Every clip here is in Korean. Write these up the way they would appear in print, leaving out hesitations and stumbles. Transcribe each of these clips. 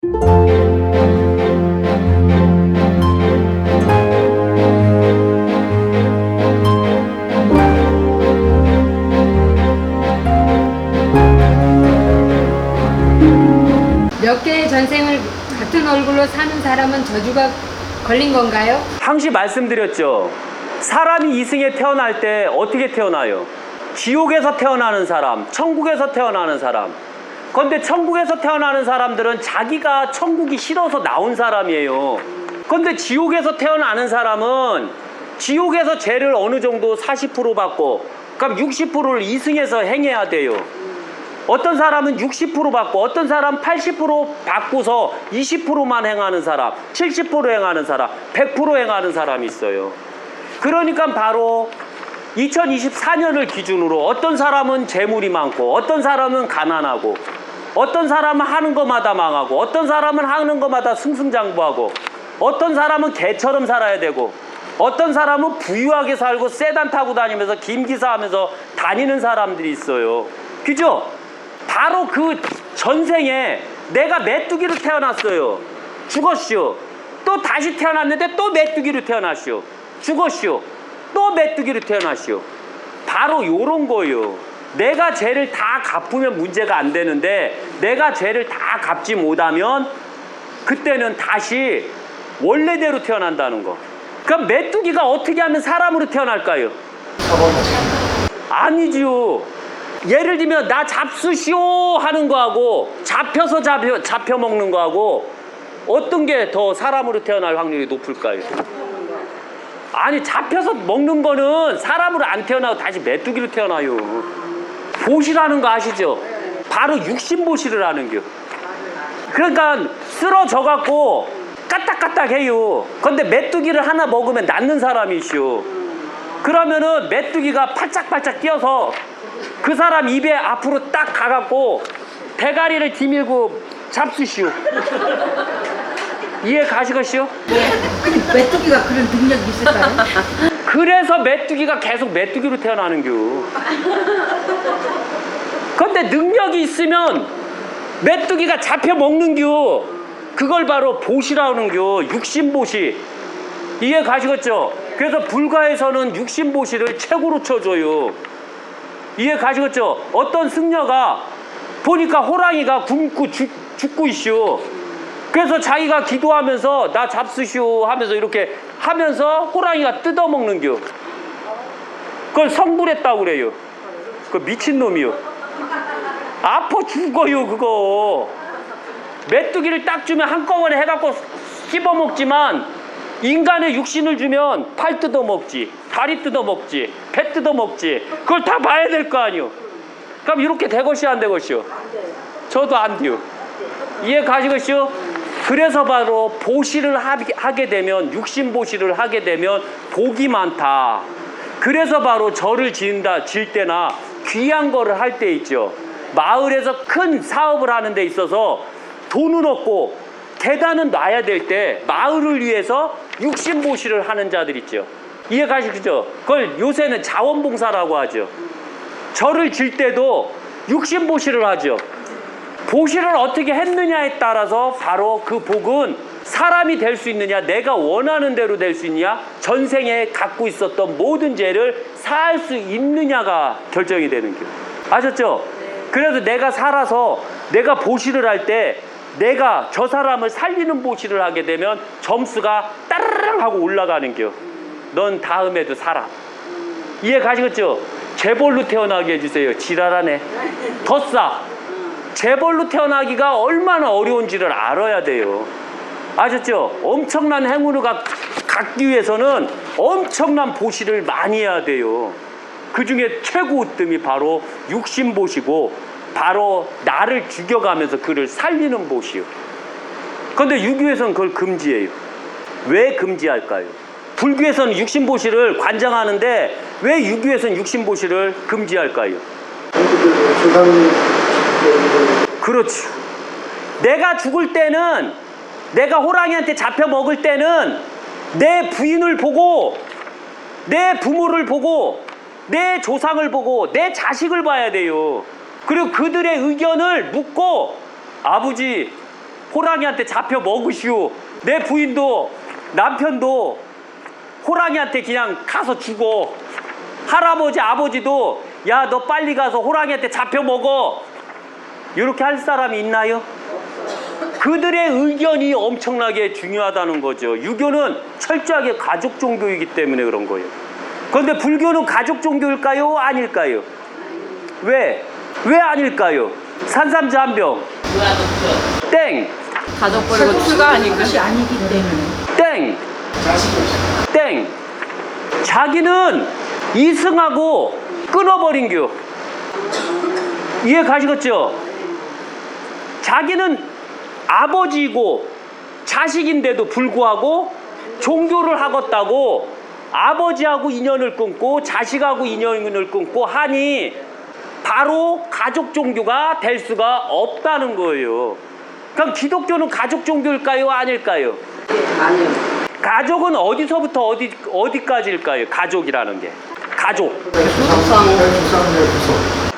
몇 개의 전생을 같은 얼굴로 사는 사람은 저주가 걸린 건가요? 항시 말씀드렸죠. 사람이 이승에 태어날 때 어떻게 태어나요? 지옥에서 태어나는 사람, 천국에서 태어나는 사람. 그런데 천국에서 태어나는 사람들은 자기가 천국이 싫어서 나온 사람이에요. 그런데 지옥에서 태어나는 사람은 지옥에서 죄를 어느 정도 40% 받고, 그럼 60%를 이승에서 행해야 돼요. 어떤 사람은 60% 받고, 어떤 사람 80% 받고서 20%만 행하는 사람, 70% 행하는 사람, 100% 행하는 사람이 있어요. 그러니까 바로 2024년을 기준으로 어떤 사람은 재물이 많고, 어떤 사람은 가난하고, 어떤 사람은 하는 것마다 망하고, 어떤 사람은 하는 것마다 승승장구하고, 어떤 사람은 개처럼 살아야 되고, 어떤 사람은 부유하게 살고 세단 타고 다니면서 김기사하면서 다니는 사람들이 있어요. 그죠? 바로 그 전생에 내가 메뚜기로 태어났어요. 죽었쇼. 또 다시 태어났는데 또 메뚜기로 태어났쇼. 죽었쇼. 또 메뚜기로 태어났쇼. 바로 요런 거예요. 내가 죄를 다 갚으면 문제가 안 되는데, 내가 죄를 다 갚지 못하면 그때는 다시 원래대로 태어난다는 거. 그럼 메뚜기가 어떻게 하면 사람으로 태어날까요? 아니지요. 예를 들면 나 잡수시오 하는 거하고 잡혀서 잡혀 먹는 거하고 어떤 게 더 사람으로 태어날 확률이 높을까요? 아니, 잡혀서 먹는 거는 사람으로 안 태어나고 다시 메뚜기로 태어나요. 보시라는 거 아시죠? 바로 육신보시를 하는 겨. 그러니까 쓰러져 갖고 까딱까딱 해요. 근데 메뚜기를 하나 먹으면 낫는 사람이시오. 그러면은 메뚜기가 팔짝팔짝 뛰어서 그 사람 입에 앞으로 딱 가갖고 대가리를 디밀고 잡수시오. 이해 가시겠시오? 근데 메뚜기가 그런 능력이 있을까요? 그래서 메뚜기가 계속 메뚜기로 태어나는겨. 근데 능력이 있으면 메뚜기가 잡혀 먹는겨. 그걸 바로 보시라는겨. 육신보시. 이해 가시겠죠? 그래서 불가에서는 육신보시를 최고로 쳐줘요. 이해 가시겠죠? 어떤 승려가 보니까 호랑이가 굶고 죽고 있쇼. 그래서 자기가 기도하면서 나 잡수시오 하면서 이렇게 하면서 호랑이가 뜯어먹는겨. 그걸 성불했다고 그래요. 그 미친놈이요. 아파 죽어요 그거. 메뚜기를 딱 주면 한꺼번에 해갖고 씹어먹지만, 인간의 육신을 주면 팔 뜯어먹지, 다리 뜯어먹지, 배 뜯어먹지. 그걸 다 봐야 될 거 아니요. 그럼 이렇게 되것이요 안 되것이요? 저도 안 돼요. 이해 가시겠시요? 그래서 바로 보시를 하게 되면, 육신보시를 하게 되면 복이 많다. 그래서 바로 절을 질 때나 귀한 거를 할 때 있죠. 마을에서 큰 사업을 하는 데 있어서 돈은 없고 계단은 놔야 될 때 마을을 위해서 육신보시를 하는 자들 있죠. 이해 가시죠? 그걸 요새는 자원봉사라고 하죠. 절을 질 때도 육신보시를 하죠. 보시를 어떻게 했느냐에 따라서 바로 그 복은 사람이 될 수 있느냐, 내가 원하는 대로 될 수 있느냐, 전생에 갖고 있었던 모든 죄를 사할 수 있느냐가 결정이 되는 거예요. 아셨죠? 그래서 내가 살아서 내가 보시를 할 때 내가 저 사람을 살리는 보시를 하게 되면 점수가 따르릉 하고 올라가는 겨. 넌 다음에도 살아. 이해 가시겠죠? 재벌로 태어나게 해주세요. 지랄하네. 더 싸. 재벌로 태어나기가 얼마나 어려운지를 알아야 돼요. 아셨죠? 엄청난 행운을 갖기 위해서는 엄청난 보시를 많이 해야 돼요. 그 중에 최고 으뜸이 바로 육신보시고, 바로 나를 죽여가면서 그를 살리는 보시요. 그런데 유교에서는 그걸 금지해요. 왜 금지할까요? 불교에서는 육신보시를 관장하는데 왜 유교에서는 육신보시를 금지할까요? 그렇죠. 내가 죽을 때는, 내가 호랑이한테 잡혀 먹을 때는 내 부인을 보고, 내 부모를 보고, 내 조상을 보고, 내 자식을 봐야 돼요. 그리고 그들의 의견을 묻고, 아버지 호랑이한테 잡혀 먹으시오. 내 부인도 남편도 호랑이한테 그냥 가서 죽어. 할아버지 아버지도 야 너 빨리 가서 호랑이한테 잡혀 먹어. 이렇게 할 사람이 있나요? 그들의 의견이 엄청나게 중요하다는 거죠. 유교는 철저하게 가족 종교이기 때문에 그런 거예요. 그런데 불교는 가족 종교일까요? 아닐까요? 왜? 왜 아닐까요? 산삼자한병 땡! 가족 버리고 출가하니까. 아니기 때문에. 땡! 땡! 자기는 이승하고 끊어버린 교. 이해 가시겠죠? 자기는 아버지이고 자식인데도 불구하고 종교를 하겠다고 아버지하고 인연을 끊고 자식하고 인연을 끊고 하니 바로 가족 종교가 될 수가 없다는 거예요. 그럼 기독교는 가족 종교일까요? 아닐까요? 아니요. 가족은 어디서부터 어디까지일까요? 가족이라는 게. 가족.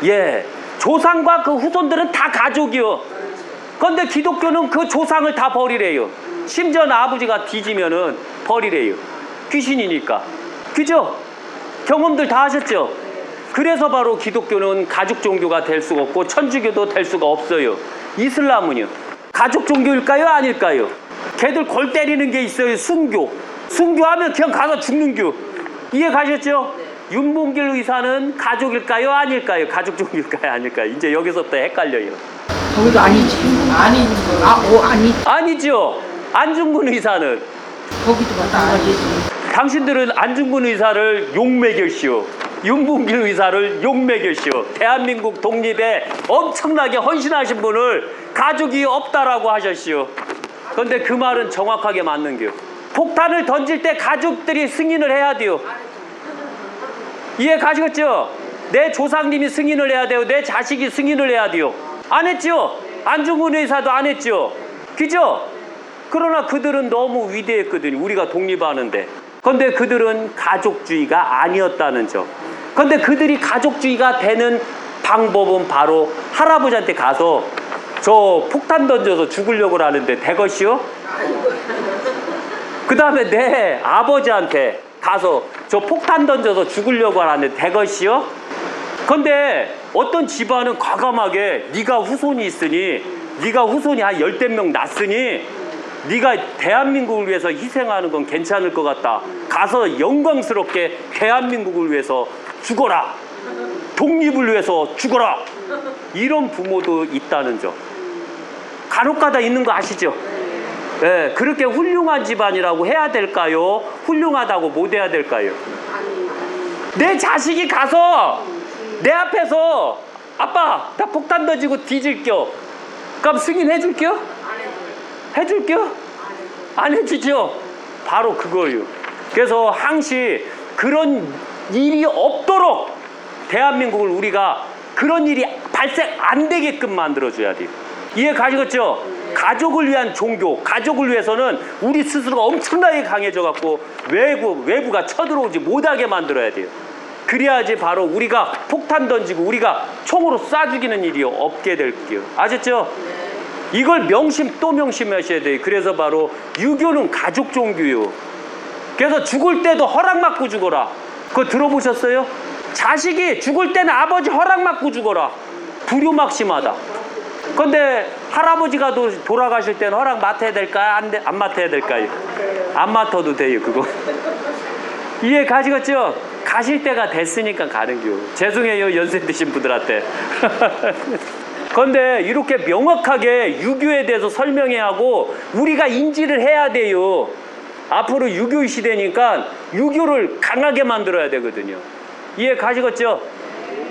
예. 조상과 그 후손들은 다 가족이요. 그런데 기독교는 그 조상을 다 버리래요. 심지어 아버지가 뒤지면은 버리래요. 귀신이니까. 그죠? 경험들 다 하셨죠? 그래서 바로 기독교는 가족 종교가 될 수가 없고 천주교도 될 수가 없어요. 이슬람은요? 가족 종교일까요? 아닐까요? 걔들 골 때리는 게 있어요. 순교. 순교하면 그냥 가서 죽는 교. 이해 가셨죠? 윤봉길 의사는 가족일까요? 아닐까요? 가족 종교일까요? 아닐까요? 이제 여기서부터 헷갈려요. 거기도 아니지. 아니. 아니. 아니죠. 안중근 의사는. 거기도 마찬가지지. 당신들은 안중근 의사를 욕먹였시오. 윤봉길 의사를 욕먹였시오. 대한민국 독립에 엄청나게 헌신하신 분을 가족이 없다라고 하셨시오. 그런데 그 말은 정확하게 맞는 겨. 폭탄을 던질 때 가족들이 승인을 해야 돼요. 이해 가시겠죠? 내 조상님이 승인을 해야 돼요. 내 자식이 승인을 해야 돼요. 안 했죠? 안중근 의사도 안 했죠? 그죠? 그러나 그들은 너무 위대했거든요. 우리가 독립하는데. 그런데 그들은 가족주의가 아니었다는 점. 그런데 그들이 가족주의가 되는 방법은 바로 할아버지한테 가서 저 폭탄 던져서 죽으려고 하는데 되것이요? 그 다음에 내 아버지한테 가서 저 폭탄 던져서 죽으려고 하는데 되것이요? 근데 어떤 집안은 과감하게 네가 후손이 있으니 네가 후손이 한 10명 났으니 네가 대한민국을 위해서 희생하는 건 괜찮을 것 같다. 가서 영광스럽게 대한민국을 위해서 죽어라. 독립을 위해서 죽어라. 이런 부모도 있다는 점. 간혹가다 있는 거 아시죠? 네, 그렇게 훌륭한 집안이라고 해야 될까요? 훌륭하다고 못 해야 될까요? 내 자식이 가서 내 앞에서 아빠 나 폭탄 던지고 뒤질겨. 그럼 승인해 줄게요? 해줄게요? 안 해주죠? 바로 그거예요. 그래서 항시 그런 일이 없도록 대한민국을 우리가 그런 일이 발생 안 되게끔 만들어줘야 돼요. 이해 가시겠죠? 가족을 위한 종교, 가족을 위해서는 우리 스스로가 엄청나게 강해져갖고 외부가 쳐들어오지 못하게 만들어야 돼요. 그래야지 바로 우리가 폭탄 던지고 우리가 총으로 쏴 죽이는 일이 없게 될게요. 아셨죠? 이걸 또 명심하셔야 돼요. 그래서 바로 유교는 가족 종교요. 그래서 죽을 때도 허락받고 죽어라. 그거 들어보셨어요? 자식이 죽을 때는 아버지 허락받고 죽어라. 불효막심하다. 근데 할아버지가 돌아가실 때는 허락 맡아야 될까요? 안 맡아야 될까요? 안 맡아도 돼요, 그거. 이해 가시겠죠? 가실 때가 됐으니까 가는겨. 죄송해요, 연세 드신 분들한테. 그런데 이렇게 명확하게 유교에 대해서 설명해야 하고 우리가 인지를 해야 돼요. 앞으로 유교 시대니까 유교를 강하게 만들어야 되거든요. 이해 가시겠죠?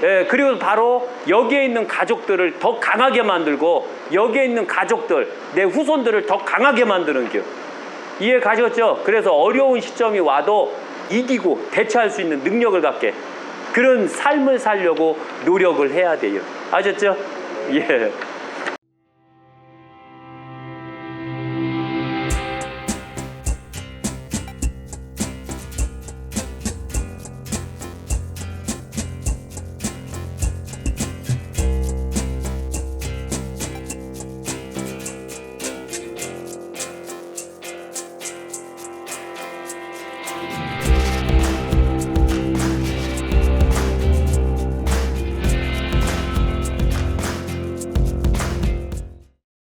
예, 그리고 바로 여기에 있는 가족들을 더 강하게 만들고 여기에 있는 가족들, 내 후손들을 더 강하게 만드는 겨. 이해 가시겠죠? 그래서 어려운 시점이 와도 이기고 대처할 수 있는 능력을 갖게 그런 삶을 살려고 노력을 해야 돼요. 아셨죠? 예.